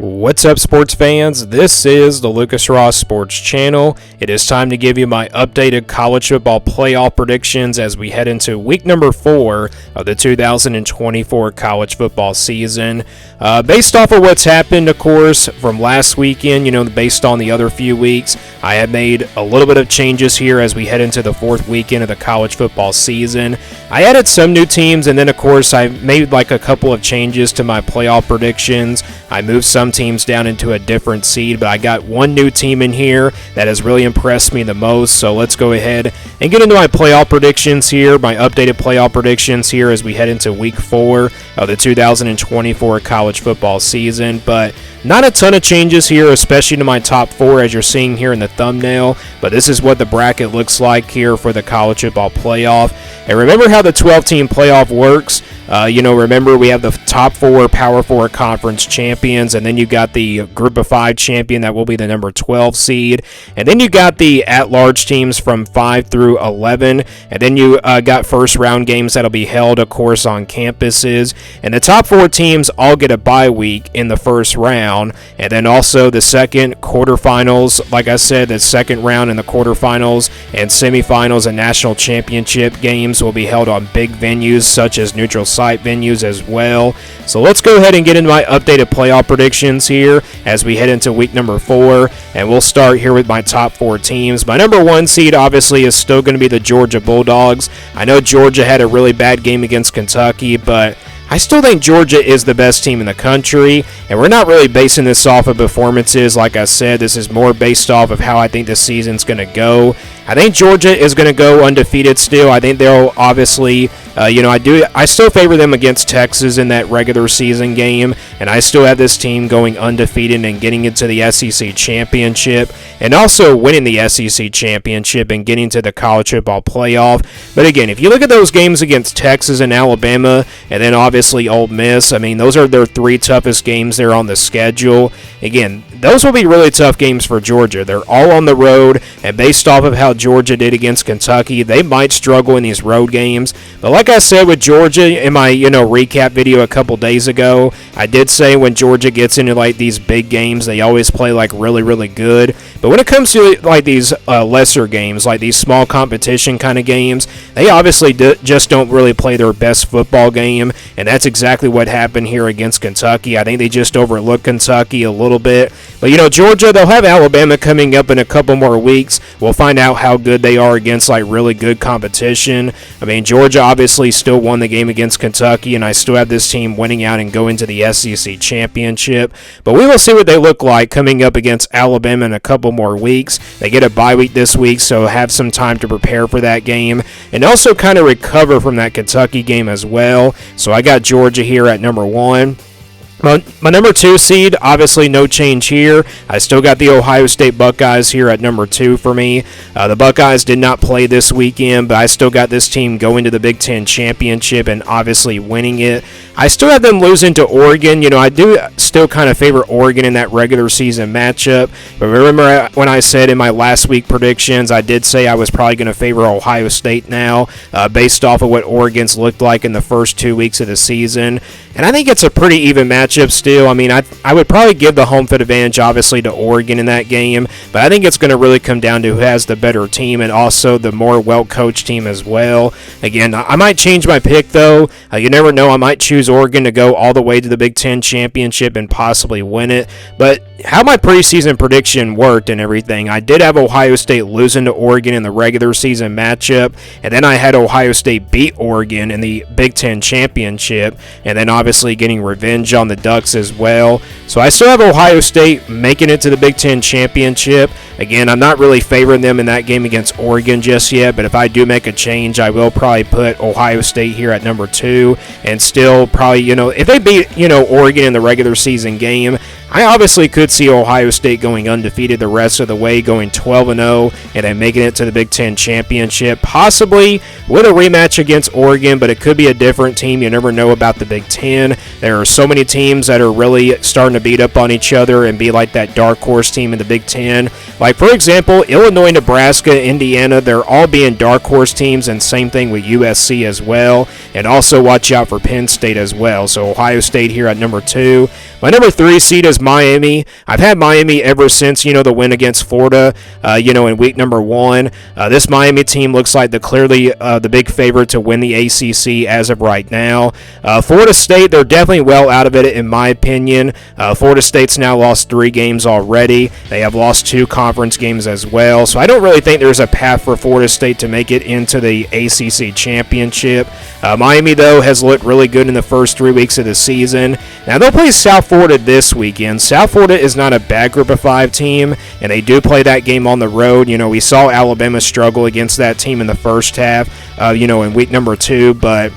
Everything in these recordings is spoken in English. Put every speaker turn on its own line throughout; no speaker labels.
What's up, sports fans? This is the Lucas Ross Sports Channel. It is time to give you my updated college football playoff predictions as we head into week number 4 of the 2024 college football season. Based off of what's happened, of course, from last weekend, based on the other few weeks, I have made a little bit of changes here as we head into the 4th weekend of the college football season. I added some new teams, and then, of course, I made a couple of changes to my playoff predictions. I moved some teams down into a different seed, but I got one new team in here that has really impressed me the most. So let's go ahead and get into my playoff predictions here, my updated playoff predictions here as we head into week 4 of the 2024 college football season. But not a ton of changes here, especially to my top 4 as you're seeing here in the thumbnail, but this is what the bracket looks like here for the college football playoff. And remember how the 12-team playoff works. Remember we have the top 4 Power 4 conference champions, and then you got the Group of 5 champion that will be the number 12 seed, and then you got the at-large teams from 5 through 11, and then you got first-round games that'll be held, of course, on campuses, and the top 4 teams all get a bye week in the first round, and then also the second quarterfinals, like I said, the second round in the quarterfinals and semifinals and national championship games will be held on big venues such as neutral site venues as well. So let's go ahead and get into my updated playoff predictions here as we head into week number 4, and we'll start here with my top 4 teams. My number 1 seed obviously is still going to be the Georgia Bulldogs. I know Georgia had a really bad game against Kentucky, but I still think Georgia is the best team in the country, and we're not really basing this off of performances. Like I said, this is more based off of how I think this season's going to go. I think Georgia is going to go undefeated still. I think they'll obviously, I still favor them against Texas in that regular season game, and I still have this team going undefeated and getting into the SEC championship, and also winning the SEC championship and getting to the college football playoff. But again, if you look at those games against Texas and Alabama, and then obviously Ole Miss, those are their 3 toughest games there on the schedule. Again, those will be really tough games for Georgia. They're all on the road, and based off of how Georgia did against Kentucky, they might struggle in these road games. But like I said with Georgia in my recap video a couple days ago, I did say when Georgia gets into these big games, they always play really, really good. But when it comes to these lesser games, like these small competition kind of games, they obviously just don't really play their best football game, and that's exactly what happened here against Kentucky. I think they just overlooked Kentucky a little bit. But Georgia, they'll have Alabama coming up in a couple more weeks. We'll find out how good they are against really good competition. Georgia obviously still won the game against Kentucky, and I still have this team winning out and going to the SEC championship. But we will see what they look like coming up against Alabama in a couple more weeks. They get a bye week this week, so have some time to prepare for that game and also kind of recover from that Kentucky game as well. So I got Georgia here at number 1. My number 2 seed, obviously no change here. I still got the Ohio State Buckeyes here at number 2 for me. The Buckeyes did not play this weekend, but I still got this team going to the Big Ten Championship and obviously winning it. I still have them losing to Oregon. I do still kind of favor Oregon in that regular season matchup. But remember when I said in my last week predictions, I did say I was probably going to favor Ohio State now based off of what Oregon's looked like in the first 2 weeks of the season. And I think it's a pretty even matchup still. I would probably give the home field advantage obviously to Oregon in that game, but I think it's going to really come down to who has the better team and also the more well-coached team as well. Again, I might change my pick though. You never know. I might choose Oregon to go all the way to the Big Ten Championship and possibly win it. But how my preseason prediction worked and everything, I did have Ohio State losing to Oregon in the regular season matchup, and then I had Ohio State beat Oregon in the Big Ten Championship, and then obviously getting revenge on the Ducks as well. So I still have Ohio State making it to the Big Ten Championship. Again, I'm not really favoring them in that game against Oregon just yet, but if I do make a change, I will probably put Ohio State here at number 2, and still probably, if they beat, Oregon in the regular season game, I obviously could see Ohio State going undefeated the rest of the way, going 12-0, and then making it to the Big Ten Championship, possibly with a rematch against Oregon, but it could be a different team. You never know about the Big Ten. There are so many teams that are really starting to beat up on each other and be like that dark horse team in the Big Ten. Like, for example, Illinois, Nebraska, Indiana, they're all being dark horse teams, and same thing with USC as well. And also watch out for Penn State as well. So Ohio State here at number 2. My number 3 seed is is Miami. I've had Miami ever since, the win against Florida, in week number 1. This Miami team looks like clearly the big favorite to win the ACC as of right now. Florida State, they're definitely well out of it in my opinion. Florida State's now lost 3 games already. They have lost 2 conference games as well. So I don't really think there's a path for Florida State to make it into the ACC championship. Miami, though, has looked really good in the first 3 weeks of the season. Now, they'll play South Florida this weekend. South Florida is not a bad Group of 5 team, and they do play that game on the road. We saw Alabama struggle against that team in the first half, in week number 2, but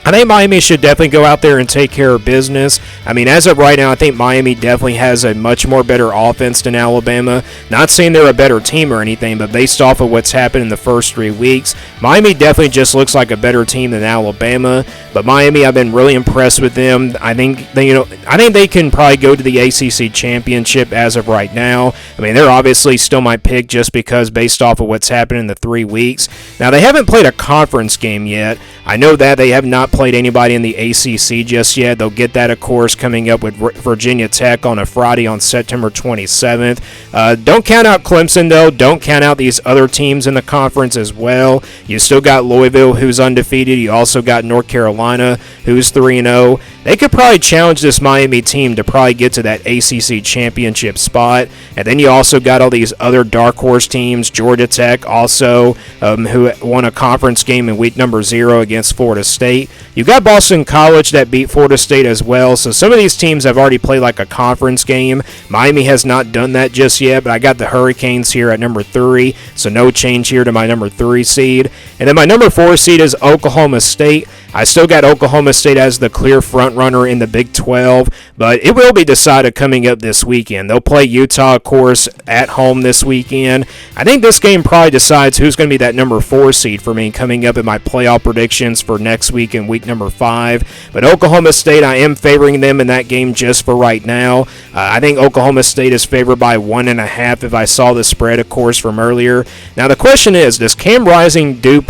I think Miami should definitely go out there and take care of business. As of right now, I think Miami definitely has a much more better offense than Alabama. Not saying they're a better team or anything, but based off of what's happened in the first 3 weeks, Miami definitely just looks like a better team than Alabama. But Miami, I've been really impressed with them. I think they can probably go to the ACC championship as of right now. They're obviously still my pick just because based off of what's happened in the 3 weeks. Now, they haven't played a conference game yet. I know that they have not played anybody in the ACC just yet. They'll get that, of course, coming up with Virginia Tech on a Friday on September 27th. Don't count out Clemson, though. Don't count out these other teams in the conference as well. You still got Louisville, who's undefeated. You also got North Carolina, who's 3-0. They could probably challenge this Miami team to probably get to that ACC championship spot. And then you also got all these other dark horse teams, Georgia Tech also, who won a conference game in week number 0 against Florida State. You got Boston College that beat Florida State as well. So some of these teams have already played like a conference game. Miami has not done that just yet, but I got the Hurricanes here at number 3, so no change here to my number 3 seed. And then my number 4 seed is Oklahoma State. I still got Oklahoma State as the clear front runner in the Big 12, but it will be decided coming up this weekend. They'll play Utah, of course, at home this weekend. I think this game probably decides who's going to be that number 4 seed for me coming up in my playoff predictions for next week in week number 5. But Oklahoma State, I am favoring them in that game just for right now. I think Oklahoma State is favored by 1.5 if I saw the spread, of course, from earlier. Now the question is, does Cam Rising do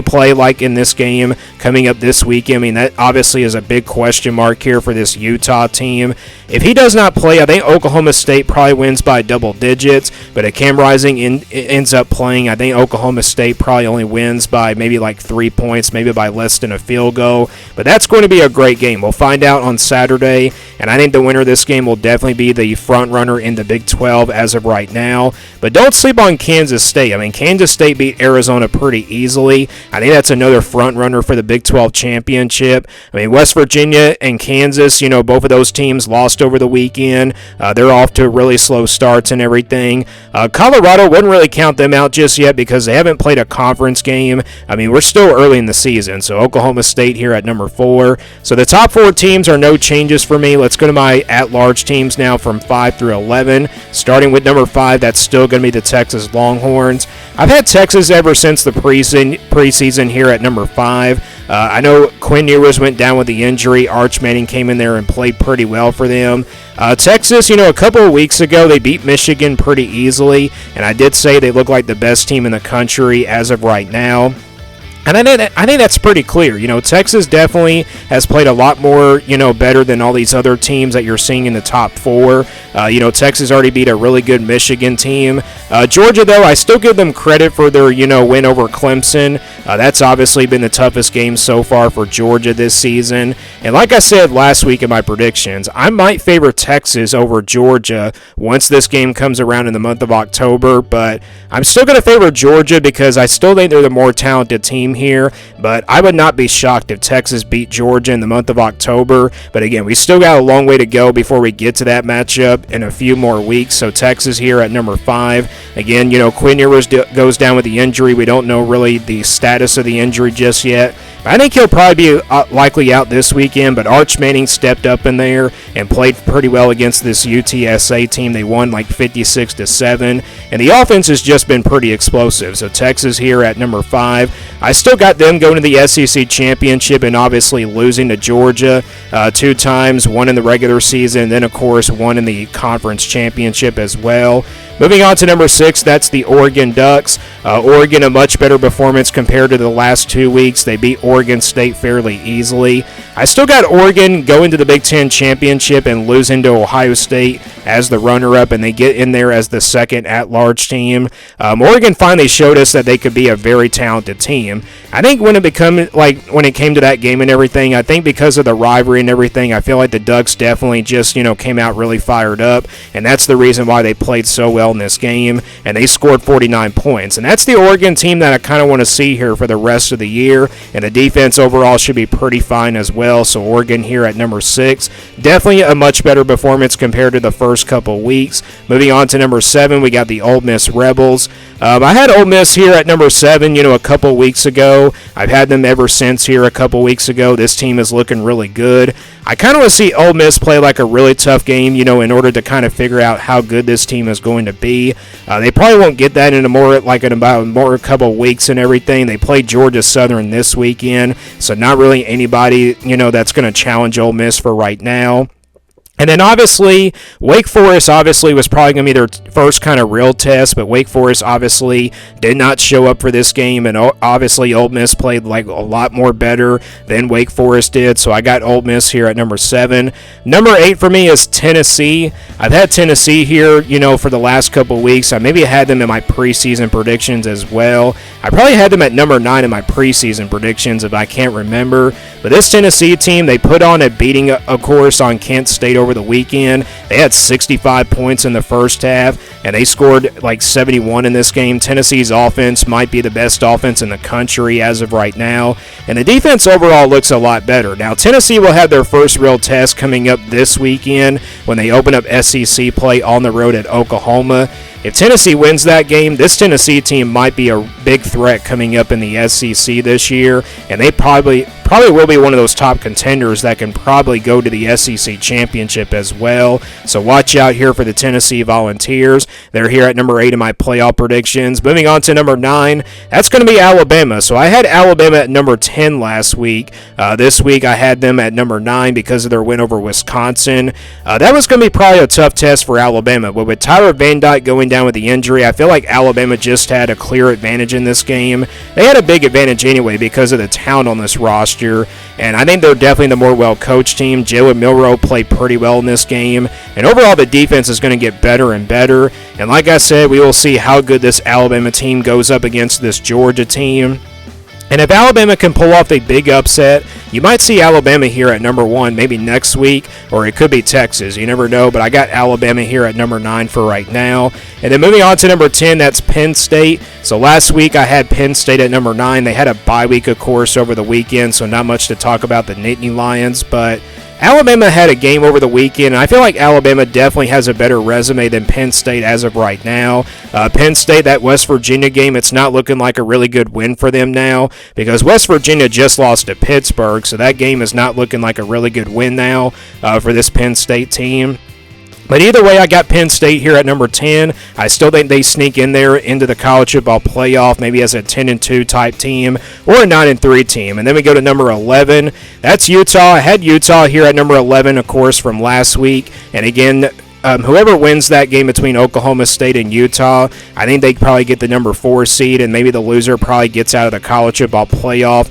play like in this game coming up this weekend? That obviously is a big question mark here for this Utah team. If he does not play, I think Oklahoma State probably wins by double digits, but if Cam Rising ends up playing, I think Oklahoma State probably only wins by maybe like 3 points, maybe by less than a field goal, but that's going to be a great game. We'll find out on Saturday, and I think the winner of this game will definitely be the front runner in the Big 12 as of right now. But don't sleep on Kansas State. Kansas State beat Arizona pretty easily. I think that's another front runner for the Big 12 championship. West Virginia and Kansas, both of those teams lost over the weekend. They're off to really slow starts and everything. Colorado wouldn't really count them out just yet because they haven't played a conference game. We're still early in the season, so Oklahoma State here at number 4. So the top 4 teams are no changes for me. Let's go to my at-large teams now from 5 through 11. Starting with number 5, that's still going to be the Texas Longhorns. I've had Texas ever since the preseason here at number 5. I know Quinn Ewers went down with the injury. Arch Manning came in there and played pretty well for them. Texas, a couple of weeks ago, they beat Michigan pretty easily, and I did say they look like the best team in the country as of right now. And I think that's pretty clear. Texas definitely has played a lot more, better than all these other teams that you're seeing in the top 4. Texas already beat a really good Michigan team. Georgia, though, I still give them credit for their, win over Clemson. That's obviously been the toughest game so far for Georgia this season. And like I said last week in my predictions, I might favor Texas over Georgia once this game comes around in the month of October. But I'm still going to favor Georgia because I still think they're the more talented team here, but I would not be shocked if Texas beat Georgia in the month of October. But again, we still got a long way to go before we get to that matchup in a few more weeks. So Texas here at number 5. Again, Quinn Ewers goes down with the injury. We don't know really the status of the injury just yet. I think he'll probably be likely out this weekend, but Arch Manning stepped up in there and played pretty well against this UTSA team. They won like 56-7, and the offense has just been pretty explosive. So Texas here at number 5. I still got them going to the SEC championship and obviously losing to Georgia 2 times, one in the regular season, and then of course one in the conference championship as well. Moving on to number 6, that's the Oregon Ducks. Oregon, a much better performance compared to the last 2 weeks. They beat Oregon State fairly easily. I still got Oregon going to the Big Ten Championship and losing to Ohio State as the runner-up, and they get in there as the second at-large team. Oregon finally showed us that they could be a very talented team. I think when it came to that game and everything, I think because of the rivalry and everything, I feel like the Ducks definitely just came out really fired up, and that's the reason why they played so well in this game, and they scored 49 points. And that's the Oregon team that I kind of want to see here for the rest of the year, and the defense overall should be pretty fine as well. So Oregon here at number 6, definitely a much better performance compared to the first couple weeks. Moving on to number 7, we got the Ole Miss Rebels. I had Ole Miss here at number 7, a couple weeks ago. I've had them ever since here a couple weeks ago. This team is looking really good. I kind of want to see Ole Miss play like a really tough game, in order to kind of figure out how good this team is going to be. They probably won't get that in about a couple weeks and everything. They play Georgia Southern this weekend, so not really anybody, that's going to challenge Ole Miss for right now. And then obviously, Wake Forest was probably going to be their first kind of real test, but Wake Forest obviously did not show up for this game, and obviously Ole Miss played like a lot more better than Wake Forest did, so I got Ole Miss here at number 7. Number 8 for me is Tennessee. I've had Tennessee here, for the last couple weeks. I maybe had them in my preseason predictions as well. I probably had them at number 9 in my preseason predictions if I can't remember, but this Tennessee team, they put on a beating, of course, on Kent State over the weekend. They had 65 points in the first half, and they scored like 71 in this game. Tennessee's offense might be the best offense in the country as of right now, and the defense overall looks a lot better. Now, Tennessee will have their first real test coming up this weekend when they open up SEC play on the road at Oklahoma. If Tennessee wins that game, this Tennessee team might be a big threat coming up in the SEC this year, and they probably will be one of those top contenders that can probably go to the SEC championship as well. So watch out here for the Tennessee Volunteers. They're here at number 8 in my playoff predictions. Moving on to number 9, that's going to be Alabama. So I had Alabama at number 10 last week. This week I had them at number 9 because of their win over Wisconsin. That was going to be probably a tough test for Alabama, but with Tyler Van Dyke going down with the injury, I feel like Alabama just had a clear advantage in this game. They had a big advantage anyway because of the talent on this roster, and I think they're definitely the more well-coached team. Jalen Milroe played pretty well in this game, and overall the defense is going to get better and better, and like I said, we will see how good this Alabama team goes up against this Georgia team. And if Alabama can pull off a big upset, you might see Alabama here at number 1 maybe next week, or it could be Texas. You never know, but I got Alabama here at number 9 for right now. And then moving on to number 10, that's Penn State. So last week I had Penn State at number 9. They had a bye week, of course, over the weekend, so not much to talk about the Nittany Lions, but Alabama had a game over the weekend, and I feel like Alabama definitely has a better resume than Penn State as of right now. Penn State, that West Virginia game, it's not looking like a really good win for them now because West Virginia just lost to Pittsburgh, so that game is not looking like a really good win now for this Penn State team. But either way, I got Penn State here at number 10. I still think they sneak in there into the college football playoff, maybe as a 10-2 type team or a 9-3 team. And then we go to number 11. That's Utah. I had Utah here at number 11, of course, from last week. And again, whoever wins that game between Oklahoma State and Utah, I think they probably get the number 4 seed, and maybe the loser probably gets out of the college football playoff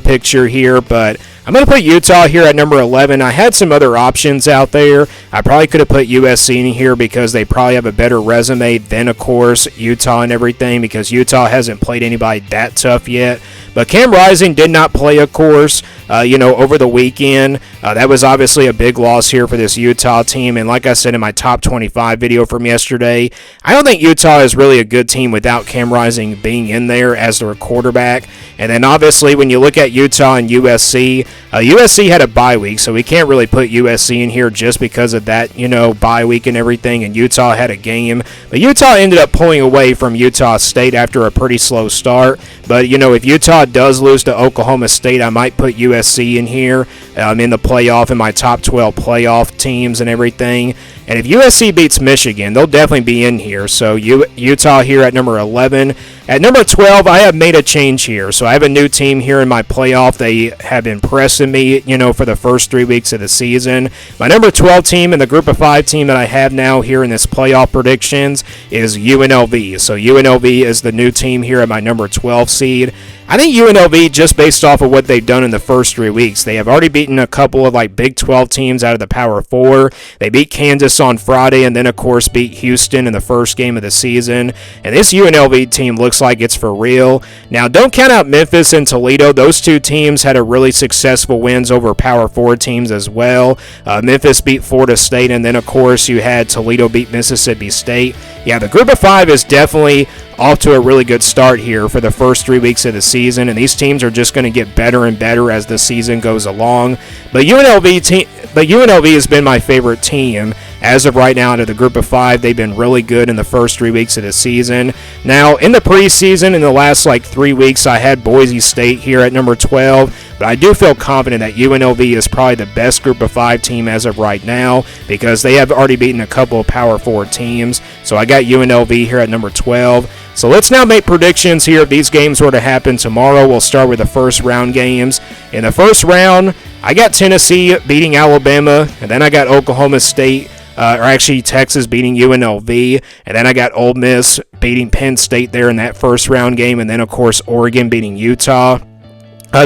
picture here. But I'm going to put Utah here at number 11. I had some other options out there. I probably could have put USC in here because they probably have a better resume than, of course, Utah and everything, because Utah hasn't played anybody that tough yet. But Cam Rising did not play, of course, over the weekend. That was obviously a big loss here for this Utah team. And like I said in my top 25 video from yesterday, I don't think Utah is really a good team without Cam Rising being in there as their quarterback. And then obviously when you look at Utah and USC, USC had a bye week, so we can't really put USC in here just because of that, bye week and everything, and Utah had a game. But Utah ended up pulling away from Utah State after a pretty slow start. But, if Utah does lose to Oklahoma State, I might put USC in here in the playoff, in my top 12 playoff teams and everything. And if USC beats Michigan, they'll definitely be in here. So Utah here at number 11. At number 12, I have made a change here. So I have a new team here in my playoff. They have impressed me, for the first 3 weeks of the season. My number 12 team and the group of 5 team that I have now here in this playoff predictions is UNLV. So UNLV is the new team here at my number 12 seed. I think UNLV, just based off of what they've done in the first 3 weeks, they have already beaten a couple of Big 12 teams out of the Power 4. They beat Kansas on Friday and then, of course, beat Houston in the first game of the season. And this UNLV team looks like it's for real. Now, don't count out Memphis and Toledo. Those 2 teams had a really successful wins over Power 4 teams as well. Memphis beat Florida State, and then, of course, you had Toledo beat Mississippi State. Yeah, the group of 5 is definitely off to a really good start here for the first 3 weeks of the season, and these teams are just going to get better and better as the season goes along. But UNLV has been my favorite team as of right now out of the group of 5. They've been really good in the first 3 weeks of the season. Now, in the preseason, in the last 3 weeks, I had Boise State here at number 12, but I do feel confident that UNLV is probably the best group of 5 team as of right now because they have already beaten a couple of Power 4 teams. So I got UNLV here at number 12. So let's now make predictions here if these games were to happen tomorrow. We'll start with the first round games. In the first round, I got Tennessee beating Alabama, and then I got Oklahoma State, Texas beating UNLV, and then I got Ole Miss beating Penn State there in that first round game, and then, of course, Oregon beating Utah.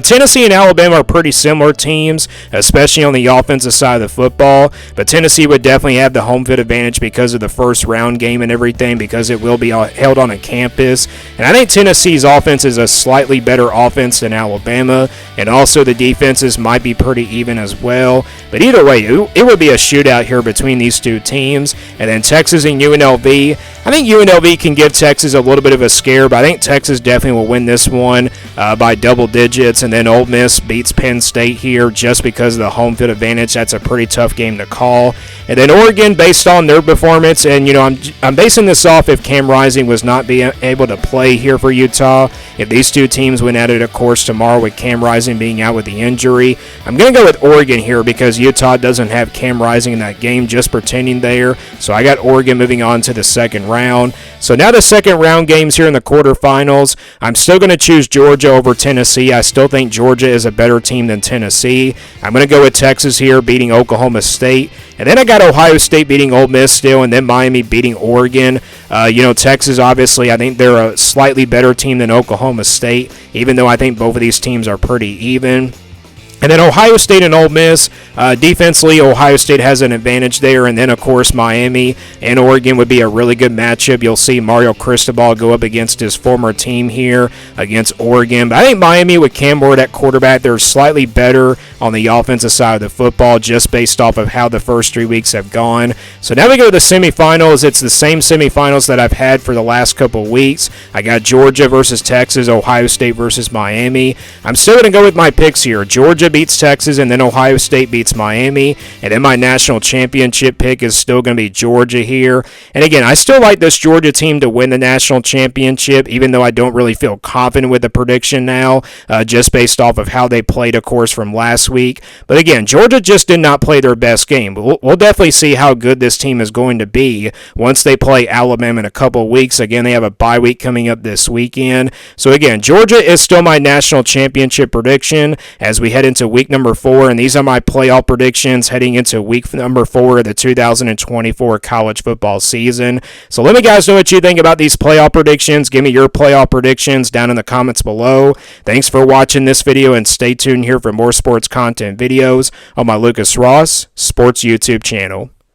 Tennessee and Alabama are pretty similar teams, especially on the offensive side of the football, but Tennessee would definitely have the home field advantage because of the first round game and everything, because it will be held on a campus. And I think Tennessee's offense is a slightly better offense than Alabama, and also the defenses might be pretty even as well. But either way, it would be a shootout here between these 2 teams. And then Texas and UNLV, I think UNLV can give Texas a little bit of a scare, but I think Texas definitely will win this one by double digits. And then Ole Miss beats Penn State here just because of the home field advantage. That's a pretty tough game to call. And then Oregon, based on their performance, and I'm basing this off if Cam Rising was not being able to play here for Utah. If these 2 teams went at it, of course, tomorrow with Cam Rising being out with the injury, I'm going to go with Oregon here because Utah doesn't have Cam Rising in that game, just pretending there. So I got Oregon moving on to the second round. So now the second round games here in the quarterfinals. I'm still going to choose Georgia over Tennessee. I still think Georgia is a better team than Tennessee. I'm going to go with Texas here beating Oklahoma State. And then I got Ohio State beating Ole Miss still, and then Miami beating Oregon. Texas, obviously, I think they're a slightly better team than Oklahoma State, even though I think both of these teams are pretty even. And then Ohio State and Ole Miss, defensively, Ohio State has an advantage there. And then, of course, Miami and Oregon would be a really good matchup. You'll see Mario Cristobal go up against his former team here against Oregon. But I think Miami with Cam Ward at quarterback, they're slightly better on the offensive side of the football just based off of how the first 3 weeks have gone. So now we go to the semifinals. It's the same semifinals that I've had for the last couple of weeks. I got Georgia versus Texas, Ohio State versus Miami. I'm still going to go with my picks here. Georgia beats Texas, and then Ohio State beats Miami. And then my national championship pick is still going to be Georgia here. And again, I still like this Georgia team to win the national championship, even though I don't really feel confident with the prediction now, just based off of how they played, of course, from last week. But again, Georgia just did not play their best game. But we'll definitely see how good this team is going to be once they play Alabama in a couple of weeks. Again, they have a bye week coming up this weekend. So again, Georgia is still my national championship prediction as we head into week number 4, and these are my playoff predictions heading into week number 4 of the 2024 college football season. So let me guys know what you think about these playoff predictions. Give me your playoff predictions down in the comments below. Thanks for watching this video, and stay tuned here for more sports content videos on my Lucas Ross Sports YouTube channel.